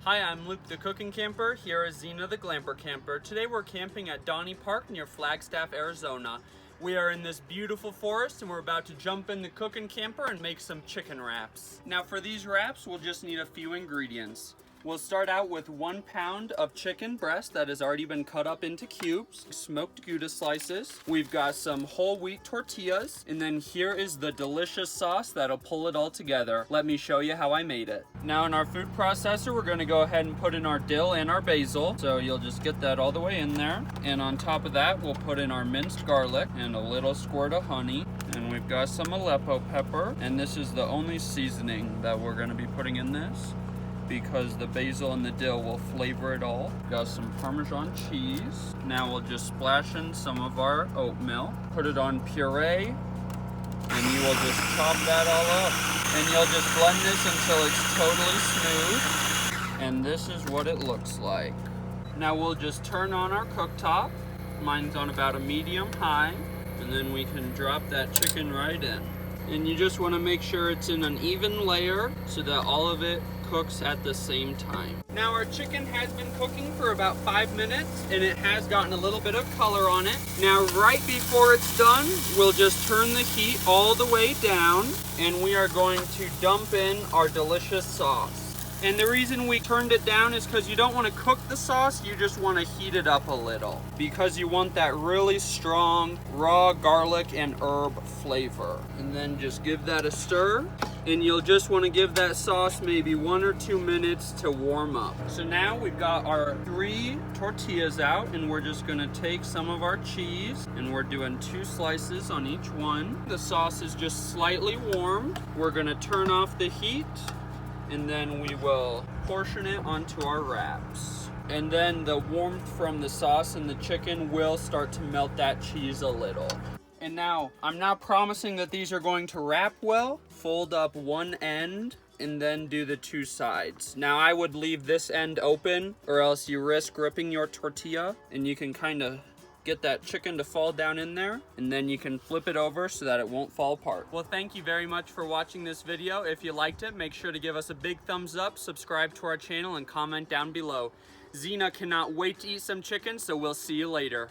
Hi, I'm Luke the Cookin Camper. Here is Zena the Glamper Camper. Today we're camping at Donnie Park near Flagstaff, Arizona. We are in this beautiful forest and we're about to jump in the Cookin Camper and make some chicken wraps. Now for these wraps, we'll just need a few ingredients. We'll start out with 1 pound of chicken breast that has already been cut up into cubes, smoked Gouda slices. We've got some whole wheat tortillas, and then here is the delicious sauce that'll pull it all together. Let me show you how I made it. Now in our food processor, we're gonna go ahead and put in our dill and our basil. So you'll just get that all the way in there. And on top of that, we'll put in our minced garlic and a little squirt of honey. And we've got some Aleppo pepper. And this is the only seasoning that we're gonna be putting in this, because the basil and the dill will flavor it all. Got some Parmesan cheese. Now we'll just splash in some of our oatmeal, put it on puree, and you will just chop that all up. And you'll just blend this until it's totally smooth. And this is what it looks like. Now we'll just turn on our cooktop. Mine's on about a medium high. And then we can drop that chicken right in. And you just want to make sure it's in an even layer so that all of it cooks at the same time. Now our chicken has been cooking for about 5 minutes and it has gotten a little bit of color on it. Now right before it's done, we'll just turn the heat all the way down and we are going to dump in our delicious sauce. And the reason we turned it down is because you don't want to cook the sauce, you just want to heat it up a little. Because you want that really strong raw garlic and herb flavor. And then just give that a stir. And you'll just want to give that sauce maybe 1 or 2 minutes to warm up. So now we've got our 3 tortillas out and we're just going to take some of our cheese and we're doing 2 slices on each one. The sauce is just slightly warmed. We're going to turn off the heat and then we will portion it onto our wraps. And then the warmth from the sauce and the chicken will start to melt that cheese a little. And now, I'm not promising that these are going to wrap well. Fold up one end and then do the 2 sides. Now I would leave this end open or else you risk ripping your tortilla and you can kind of get that chicken to fall down in there and then you can flip it over so that it won't fall apart. Well, thank you very much for watching this video. If you liked it, make sure to give us a big thumbs up, subscribe to our channel, and comment down below. Zena cannot wait to eat some chicken, so we'll see you later.